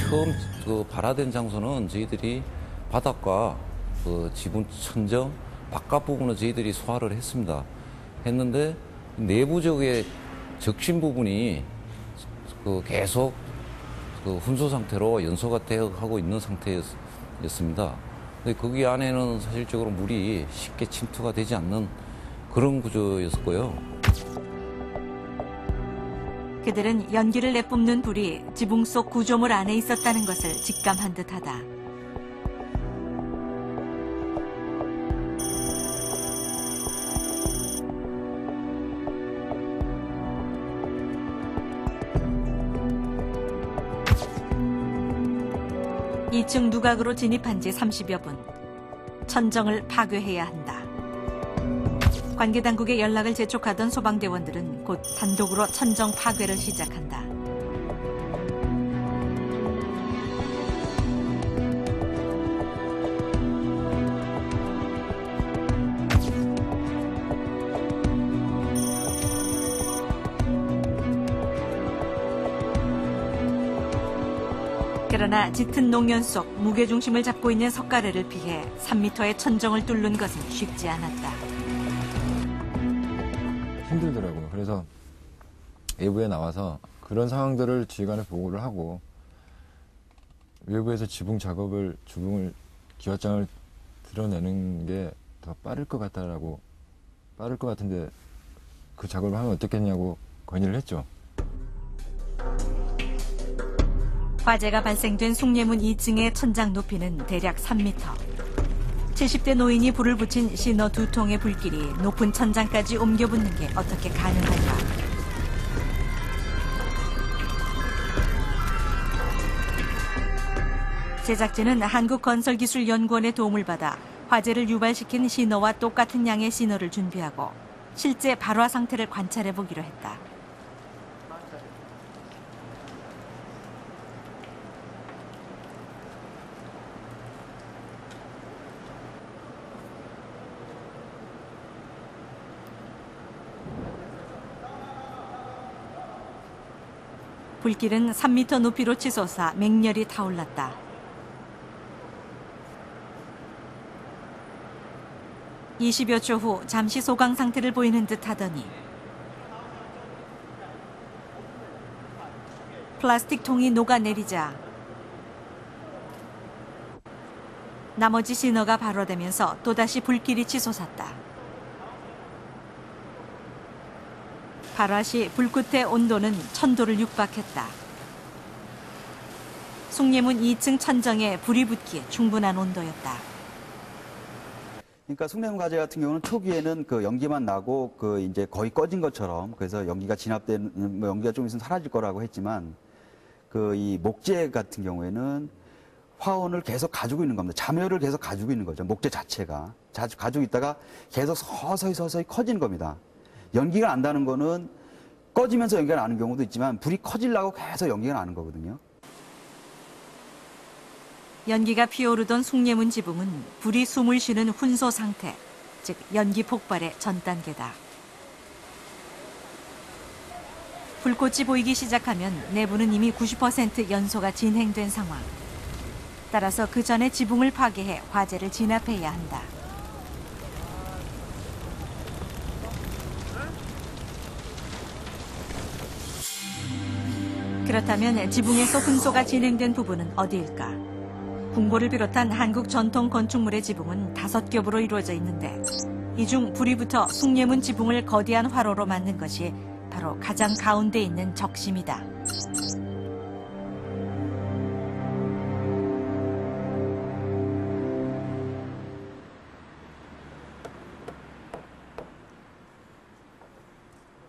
처음 발화된 장소는 저희들이 바닥과 지붕 천정 바깥 부분을 저희들이 소화를 했는데 내부적의 적신 부분이 계속 훈수 상태로 연소가 되어가고 있는 상태였습니다. 근데 거기 안에는 사실적으로 물이 쉽게 침투가 되지 않는 그런 구조였고요. 그들은 연기를 내뿜는 불이 지붕 속 구조물 안에 있었다는 것을 직감한 듯하다. 이 층 누각으로 진입한 지 30여 분. 천정을 파괴해야 한다. 관계 당국에 연락을 재촉하던 소방대원들은 곧 단독으로 천정 파괴를 시작한다. 그러나 짙은 농연 속 무게중심을 잡고 있는 석가래를 피해 3m의 천정을 뚫는 것은 쉽지 않았다. 힘들더라고요. 그래서 외부에 나와서 그런 상황들을 지휘관에 보고를 하고 외부에서 지붕 기와장을 드러내는 게 더 빠를 것 같은데 그 작업을 하면 어떻겠냐고 건의를 했죠. 화재가 발생된 숭례문 2층의 천장 높이는 대략 3m. 70대 노인이 불을 붙인 시너 2통의 불길이 높은 천장까지 옮겨 붙는 게 어떻게 가능할까? 제작진은 한국건설기술연구원의 도움을 받아 화재를 유발시킨 시너와 똑같은 양의 시너를 준비하고 실제 발화 상태를 관찰해 보기로 했다. 불길은 3m 높이로 치솟아 맹렬히 타올랐다. 20여 초 후 잠시 소강 상태를 보이는 듯 하더니 플라스틱 통이 녹아내리자 나머지 시너가 발화되면서 또다시 불길이 치솟았다. 발화 시 불끝의 온도는 1000도를 육박했다. 숭례문 2층 천정에 불이 붙기에 충분한 온도였다. 그러니까 숭례문 화재 같은 경우는 초기에는 그 연기만 나고 이제 거의 꺼진 것처럼 그래서 연기가 진압되는 연기가 좀 있으면 사라질 거라고 했지만 이 목재 같은 경우에는 화원을 계속 가지고 있는 겁니다. 잠열을 계속 가지고 있는 거죠. 목재 자체가 가지고 있다가 계속 서서히 커지는 겁니다. 연기가 난다는 거는 꺼지면서 연기가 나는 경우도 있지만 불이 커지려고 계속 연기가 나는 거거든요. 연기가 피오르던 숭례문 지붕은 불이 숨을 쉬는 훈소 상태, 즉 연기 폭발의 전 단계다. 불꽃이 보이기 시작하면 내부는 이미 90% 연소가 진행된 상황. 따라서 그 전에 지붕을 파괴해 화재를 진압해야 한다. 그렇다면 지붕에서 훈소가 진행된 부분은 어디일까? 궁궐을 비롯한 한국 전통 건축물의 지붕은 5겹으로 이루어져 있는데 이 중 불이 붙어 숭례문 지붕을 거대한 화로로 만든 것이 바로 가장 가운데 있는 적심이다.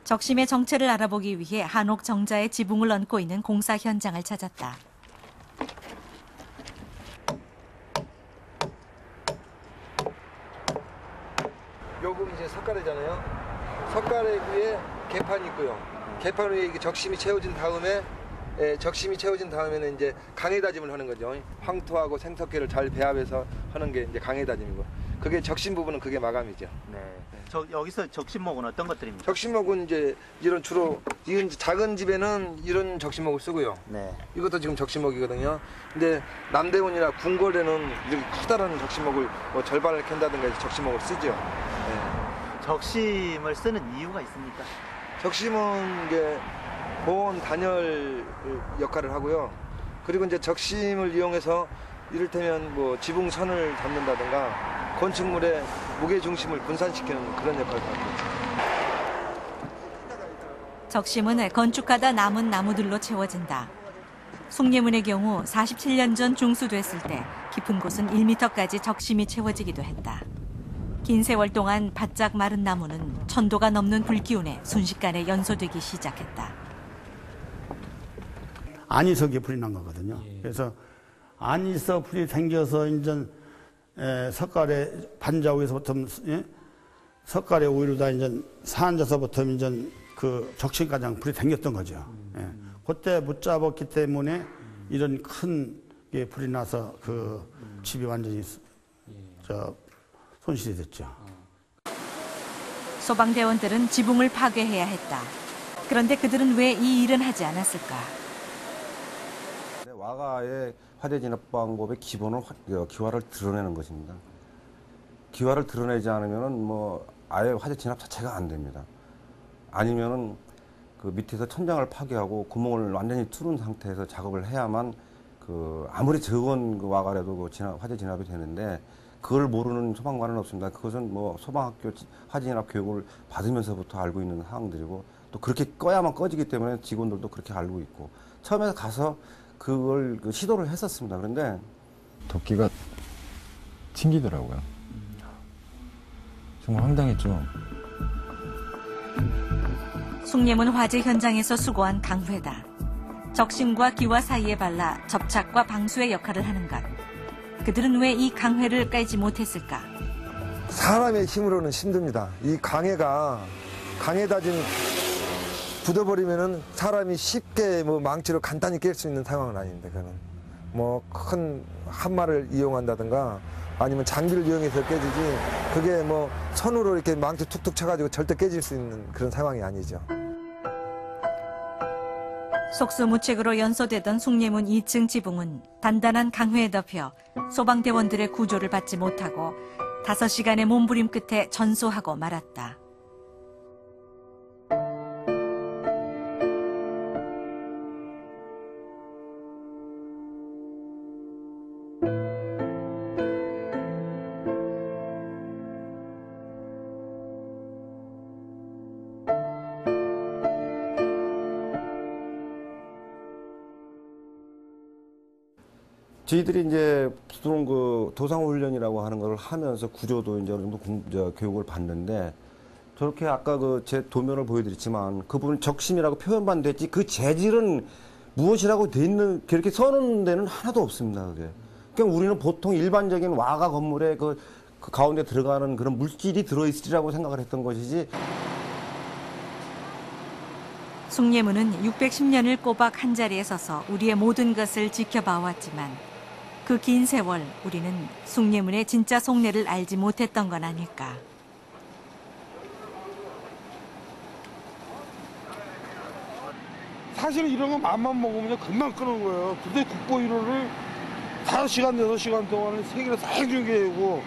적심의 정체를 알아보기 위해 한옥정자의 지붕을 얹고 있는 공사 현장을 찾았다. 요금 이제 석가래잖아요. 석가래 위에 개판이 있고요. 개판 위에 이게 적심이 채워진 다음에는 이제 강해 다짐을 하는 거죠. 황토하고 생석계를 잘 배합해서 하는 게 이제 강해 다짐이고. 그게 적심 부분은 그게 마감이죠. 네. 여기서 적심목은 어떤 것들입니까? 적심목은 이제 이런 주로 이건 이제 작은 집에는 이런 적심목을 쓰고요. 네. 이것도 지금 적심목이거든요. 근데 남대문이나 궁궐에는 이렇게 커다란 적심목을 뭐 절반을 캔다든가 해서 적심목을 쓰죠. 네. 적심을 쓰는 이유가 있습니까? 적심은 이제 보온 단열 역할을 하고요. 그리고 이제 적심을 이용해서 이를테면 뭐 지붕선을 잡는다든가 건축물의 무게 중심을 분산시키는 그런 역할을 하고 있습니다. 적심은 건축하다 남은 나무들로 채워진다. 숭례문의 경우 47년 전 중수됐을 때 깊은 곳은 1m까지 적심이 채워지기도 했다. 긴 세월 동안 바짝 마른 나무는 1000도가 넘는 불기운에 순식간에 연소되기 시작했다. 안이석에 불이 난 거거든요. 그래서 안이석 불이 생겨서 이제 석가래 반자우에서부터 석가래 오이로다 이제 산자서부터 이제 그 적심가장 불이 생겼던 거죠. 그때 못 잡았기 때문에 이런 큰 게 불이 나서 그 집이 완전히 손실이 됐죠. 소방대원들은 지붕을 파괴해야 했다. 그런데 그들은 왜 이 일은 하지 않았을까? 와가의 화재 진압 방법의 기본은 기와를 드러내는 것입니다. 기와를 드러내지 않으면은 뭐 아예 화재 진압 자체가 안 됩니다. 아니면은 그 밑에서 천장을 파괴하고 구멍을 완전히 뚫은 상태에서 작업을 해야만 그 아무리 적은 그 와가라도 그 화재 진압이 되는데 그걸 모르는 소방관은 없습니다. 그것은 뭐 소방학교 화재 진압 교육을 받으면서부터 알고 있는 사항들이고 또 그렇게 꺼야만 꺼지기 때문에 직원들도 그렇게 알고 있고 처음에 가서 그걸 시도를 했었습니다. 그런데 도끼가 튕기더라고요. 정말 황당했죠. 숭례문 화재 현장에서 수고한 강회다. 적심과 기와 사이에 발라 접착과 방수의 역할을 하는 것. 그들은 왜 이 강회를 깔지 못했을까? 사람의 힘으로는 힘듭니다. 이 강에다 지금 굳어버리면은 사람이 쉽게 뭐 망치로 간단히 깰 수 있는 상황은 아닌데, 그거는 뭐 큰 한마를 이용한다든가 아니면 장비를 이용해서 깨지지 그게 뭐 손으로 이렇게 망치 툭툭 쳐가지고 절대 깨질 수 있는 그런 상황이 아니죠. 속수무책으로 연소되던 숭례문 2층 지붕은 단단한 강회에 덮여 소방대원들의 구조를 받지 못하고 5시간의 몸부림 끝에 전소하고 말았다. 저희들이 이제 그 도상훈련이라고 하는 걸 하면서 구조도 이제 어느 정도 교육을 받는데 저렇게 아까 그 제 도면을 보여드렸지만 그 부분 적심이라고 표현만 됐지 그 재질은 무엇이라고 돼 있는 그렇게 써놓은 데는 하나도 없습니다. 그게. 그러니까 우리는 보통 일반적인 와가 건물에 그 가운데 들어가는 그런 물질이 들어있으리라고 생각을 했던 것이지. 숭례문은 610년을 꼬박 한자리에 서서 우리의 모든 것을 지켜봐왔지만 그 긴 세월 우리는 숭례문의 진짜 속내를 알지 못했던 건 아닐까. 사실 이런 거 맘만 먹으면 금방 끄는 거예요. 근데 국보 1호를 5시간, 6시간 동안에 세계를 싹 중계하고